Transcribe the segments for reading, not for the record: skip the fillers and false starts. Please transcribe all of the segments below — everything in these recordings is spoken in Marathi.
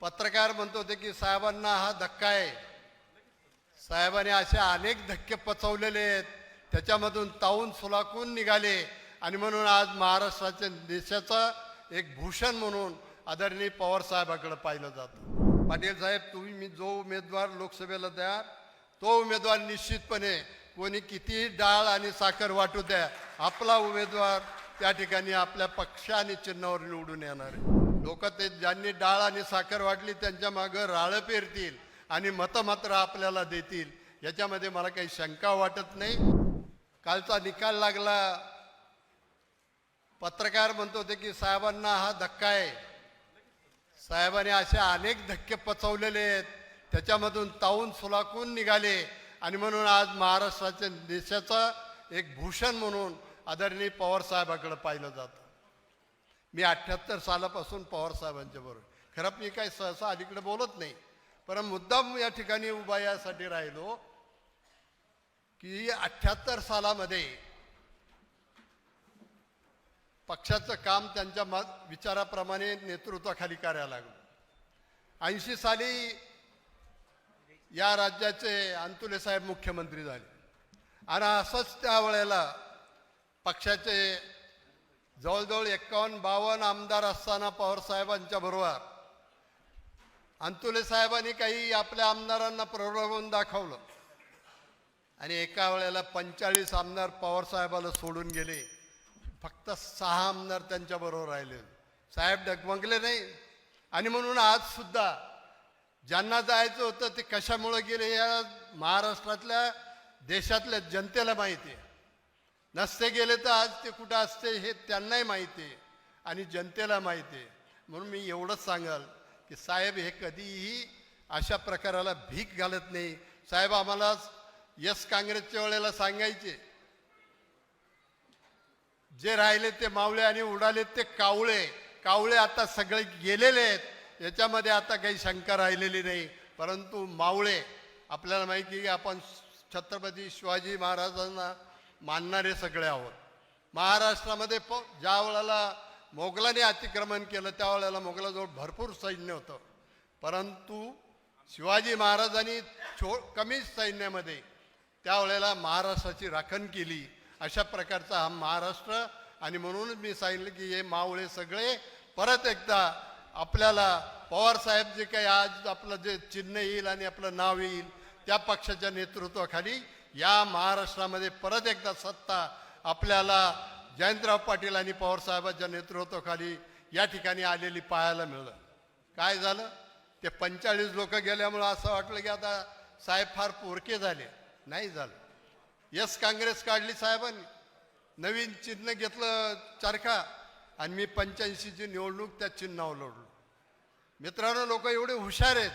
पत्रकार म्हणत होते की साहेबांना हा धक्का आहे. साहेबांनी असे अनेक धक्के पचवलेले आहेत, त्याच्यामधून तावून सुलाकून निघाले आणि म्हणून आज महाराष्ट्राच्या देशाचं एक भूषण म्हणून आदरणीय पवार साहेबाकडे पाहिलं जातं. पाटील साहेब, तुम्ही जो उमेदवार लोकसभेला द्या तो उमेदवार निश्चितपणे कोणी कितीही डाळ आणि साखर वाटू द्या, आपला उमेदवार त्या ठिकाणी आपल्या पक्ष आणि चिन्हावर निवडून येणार आहे. लोक ते ज्यांनी डाळ आणि साखर वाटली त्यांच्या मागं राळं पेरतील आणि मतं मात्र आपल्याला देतील, याच्यामध्ये मला काही शंका वाटत नाही. कालचा निकाल लागला. पत्रकार म्हणत होते की साहेबांना हा धक्का आहे. साहेबांनी असे अनेक धक्के पचवलेले आहेत, त्याच्यामधून तावून सुलाकून निघाले आणि म्हणून आज महाराष्ट्राच्या देशाचं एक भूषण म्हणून आदरणीय पवार साहेबाकडे पाहिलं जातं. मी 78 सालापासून पवार साहेबांच्या बरोबर, खरं मी काही सहसा अलीकडे बोलत नाही, पण मुद्दाम या ठिकाणी उभा यासाठी राहिलो की 78 सालामध्ये पक्षाचं काम त्यांच्या विचाराप्रमाणे नेतृत्वाखाली करायला लागलं. 80 साली या राज्याचे अंतुले साहेब मुख्यमंत्री झाले आणि असंच त्यावेळेला पक्षाचे जवळजवळ 51-52 आमदार असताना पवार साहेबांच्या बरोबर अंतुले साहेबांनी काही आपल्या आमदारांना प्रलोभन दाखवलं आणि एका वेळेला 45 आमदार पवार साहेबाला सोडून गेले. फक्त 6 आमदार त्यांच्या बरोबर राहिले. साहेब डगमगले नाही आणि म्हणून आज सुद्धा ज्यांना जायचं होतं ते कशामुळे गेले या महाराष्ट्रातल्या देशातल्या जनतेला माहिती आहे. नसते गेले तर आज ते कुठं असते हे त्यांनाही माहिती आहे आणि जनतेला माहिती आहे. म्हणून मी एवढंच सांगाल की साहेब हे कधीही अशा प्रकाराला भीक घालत नाही. साहेब आम्हाला यस काँग्रेसच्या वेळेला सांगायचे, जे राहिले ते मावळे आणि उडाले ते कावळे. कावळे आता सगळे गेलेले आहेत, याच्यामध्ये आता काही शंका राहिलेली नाही. परंतु मावळे आपल्याला माहिती की आपण छत्रपती शिवाजी महाराजांना मानणारे सगळे आहोत. महाराष्ट्रामध्ये ज्या वेळेला मोगलांनी अतिक्रमण केलं त्यावेळेला मोगलाजवळ भरपूर सैन्य होतं, परंतु शिवाजी महाराजांनी कमी सैन्यामध्ये त्यावेळेला महाराष्ट्राची राखण केली. अशा प्रकारचा हा महाराष्ट्र. आणि म्हणून मी सांगितलं की हे मावळे सगळे परत एकदा आपल्याला पवार साहेब जे काही आज आपलं जे चिन्ह येईल आणि आपलं नाव येईल त्या पक्षाच्या नेतृत्वाखाली या महाराष्ट्रामध्ये परत एकदा सत्ता आपल्याला जयंतराव पाटील आणि पवार साहेबांच्या नेतृत्वाखाली या ठिकाणी आलेली पाहायला मिळलं. काय झालं, ते 45 लोक गेल्यामुळं असं वाटलं की आता साहेब फार पोरके झाले. नाही झालं. यस काँग्रेस काढली साहेबांनी, नवीन चिन्ह घेतलं चरखा आणि मी 85ची निवडणूक त्या चिन्हावर लढलो. मित्रांनो, लोक एवढे हुशार आहेत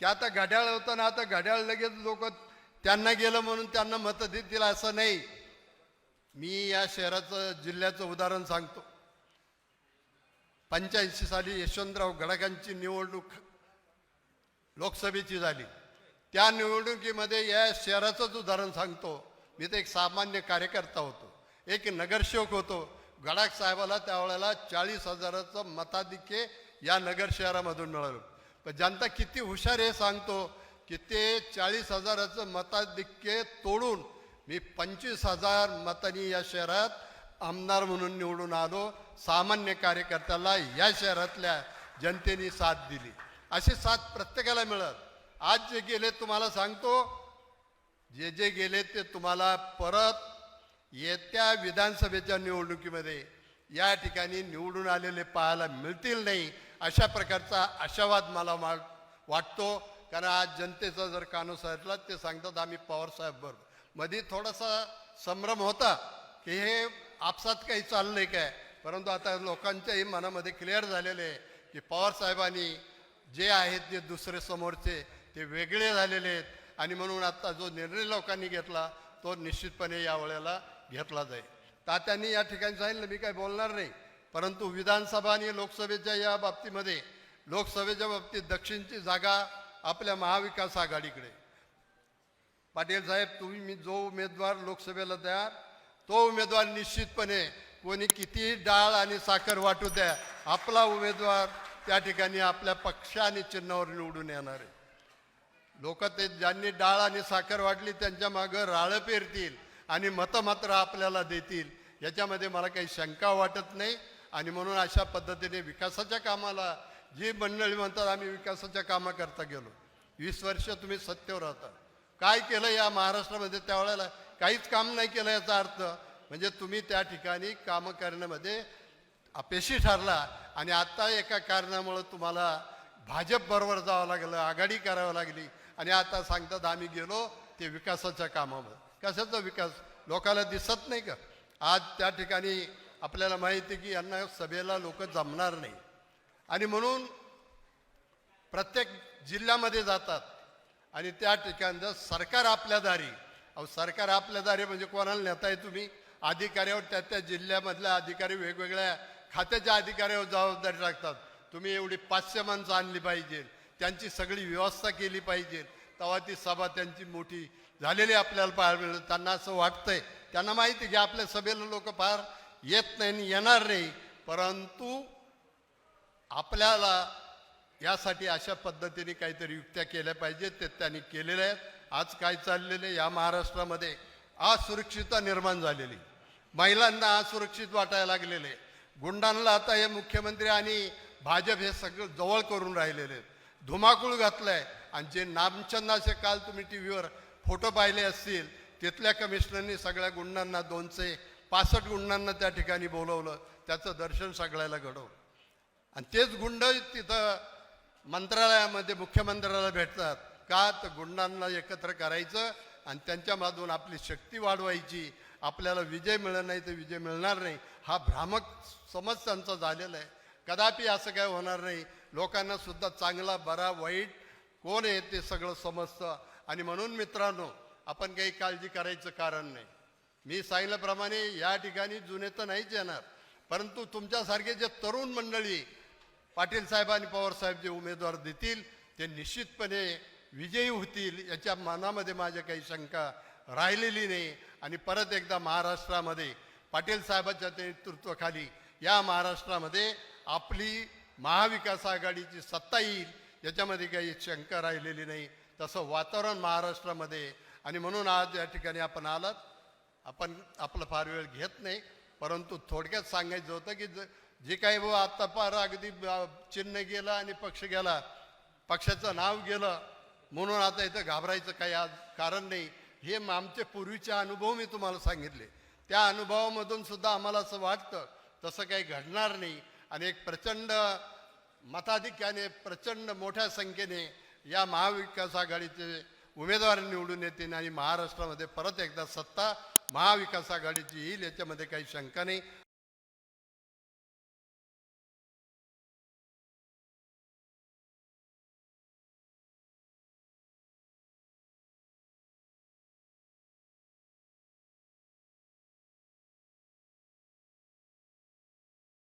की आता घड्याळ होतं ना, आता घड्याळ लगेच लोक त्यांना गेलं म्हणून त्यांना मतं देतील असं नाही. मी या शहराचं जिल्ह्याचं उदाहरण सांगतो. 85 साली यशवंतराव गडाखांची निवडणूक लोकसभेची झाली. त्या निवडणुकीमध्ये या शहराचंच उदाहरण सांगतो. मी तर एक सामान्य कार्यकर्ता होतो, एक नगरसेवक होतो. गडाख साहेबाला त्यावेळेला 40,000चं मताधिक्य या नगर शहरामधून मिळालं. पण जनता किती हुशार हे सांगतो की ते 40,000चं मताधिक्य तोडून मी 25,000 मतांनी या शहरात आमदार म्हणून निवडून आलो. सामान्य कार्यकर्त्याला या शहरातल्या जनतेने साथ दिली. अशी साथ प्रत्येकाला मिळत. आज जे गेले तुम्हाला सांगतो, जे गेले ते तुम्हाला परत येत्या विधानसभेच्या निवडणुकीमध्ये या ठिकाणी निवडून आलेले पाहायला मिळतील नाही, अशा प्रकारचा आशावाद मला वाटतो. कारण आज जनतेचा जर कानूस ऐकला ते सांगतात आम्ही पवार साहेब बरोबर. मध्ये थोडासा संभ्रम होता की हे आपसात काही चाललंय काय, परंतु आता लोकांच्याही मनामध्ये क्लिअर झालेले आहे की पवार साहेबांनी जे आहेत ते दुसरे समोरचे ते वेगळे झालेले आहेत. आणि म्हणून आता जो निर्णय लोकांनी घेतला तो निश्चितपणे या वेळेला घेतला जाईल. तात्यांनी या ठिकाणी सांगितलं, मी काही बोलणार नाही, परंतु विधानसभा आणि लोकसभेच्या या बाबतीमध्ये लोकसभेच्या बाबतीत दक्षिणची जागा आपल्या महाविकास आघाडीकडे. पाटील साहेब, तुम्ही जो उमेदवार लोकसभेला द्या तो उमेदवार निश्चितपणे कोणी कितीही डाळ आणि साखर वाटू द्या, आपला उमेदवार त्या ठिकाणी आपल्या पक्ष आणि चिन्हावर निवडून येणार आहे. लोक ते ज्यांनी डाळ आणि साखर वाटली त्यांच्या मागं राळं पेरतील आणि मतं मात्र आपल्याला देतील, याच्यामध्ये मला काही शंका वाटत नाही. आणि म्हणून अशा पद्धतीने विकासाच्या कामाला जी मंडळी म्हणतात आम्ही विकासाच्या कामाकरता गेलो, 20 वर्ष तुम्ही सत्तेवर होता, काय केलं या महाराष्ट्रामध्ये? त्यावेळेला काहीच काम नाही केलं, याचा अर्थ म्हणजे तुम्ही त्या ठिकाणी कामं करण्यामध्ये अपयशी ठरला. आणि आता एका कारणामुळं तुम्हाला भाजप बरोबर जावं लागलं, आघाडी करावी लागली आणि आता सांगतात आम्ही गेलो ते विकासाच्या कामामध्ये. कशाचा विकास लोकांना दिसत नाही का? आज त्या ठिकाणी आपल्याला माहिती आहे की यांना सभेला लोक जमणार नाही आणि म्हणून प्रत्येक जिल्ह्यामध्ये जातात आणि त्या ठिकाणचं सरकार आपल्या दारी. अहो सरकार आपल्या दारी म्हणजे कोणाला नेताय तुम्ही? अधिकाऱ्यावर त्या जिल्ह्यामधल्या अधिकारी वेगवेगळ्या खात्याच्या अधिकाऱ्यावर जबाबदारी टाकतात. तुम्ही एवढी 500 माणसं आणली पाहिजे, त्यांची सगळी व्यवस्था केली पाहिजे, तेव्हा ती सभा त्यांची मोठी झालेली आपल्याला पाहायला मिळेल. त्यांना असं वाटतंय, त्यांना माहिती की आपल्या सभेला लोक फार येत नाही आणि येणार नाही, परंतु आपल्याला यासाठी अशा पद्धतीने काहीतरी युक्त्या केल्या पाहिजेत, ते त्यांनी केलेल्या आहेत. आज काय चाललेले या महाराष्ट्रामध्ये असुरक्षितता निर्माण झालेली, महिलांना असुरक्षित वाटायला लागलेले, गुंडांना आता हे मुख्यमंत्री आणि भाजप हे सगळं जवळ करून राहिलेले आहेत, धुमाकूळ घातलाय. आणि जे नामचंदाचे काल तुम्ही टी व्हीवर फोटो पाहिले असतील, तिथल्या कमिशनरनी सगळ्या गुंडांना 265 गुंडांना त्या ठिकाणी बोलवलं, त्याचं दर्शन सगळ्याला घडवलं. आणि तेच गुंड तिथं मंत्रालयामध्ये मुख्यमंत्र्याला भेटतात का? तर गुंडांना एकत्र करायचं आणि त्यांच्यामधून आपली शक्ती वाढवायची. आपल्याला विजय मिळणार नाही तर विजय मिळणार नाही, हा भ्रामक समज त्यांचा झालेला आहे. कदापि असं काय होणार नाही. लोकांना सुद्धा चांगला बरा वाईट कोण आहे ते सगळं समजतं. आणि म्हणून मित्रांनो, आपण काही काळजी करायचं कारण नाही. मी सांगितल्याप्रमाणे या ठिकाणी जुने तर नाहीच येणार, परंतु तुमच्यासारखे जे तरुण मंडळी पाटील साहेब आणि पवार साहेब जे उमेदवार देतील ते निश्चितपणे विजयी होतील, याच्या मनामध्ये माझ्या काही शंका राहिलेली नाही. आणि परत एकदा महाराष्ट्रामध्ये पाटील साहेबांच्या नेतृत्वाखाली या महाराष्ट्रामध्ये आपली महाविकास आघाडीची सत्ता येईल, याच्यामध्ये काही शंका राहिलेली नाही. तसं वातावरण महाराष्ट्रामध्ये. आणि म्हणून आज या ठिकाणी आपण आलात. आपण आपलं फार वेळ घेत नाही, परंतु थोडक्यात सांगायचं होतं की जे काही आता फार अगदी चिन्ह गेलं आणि पक्ष गेला, पक्षाचं नाव गेलं म्हणून आता इथं घाबरायचं काही आज कारण नाही. हे आमचे पूर्वीचे अनुभव मी तुम्हाला सांगितले, त्या अनुभवामधून सुद्धा आम्हाला असं वाटतं तसं काही घडणार नाही. आणि एक प्रचंड मताधिक्याने प्रचंड मोठ्या संख्येने या महाविकास आघाडीचे उमेदवार निवडून येतील आणि महाराष्ट्रामध्ये परत एकदा सत्ता महाविकास आघाडीची येईल, याच्यामध्ये काही शंका नाही.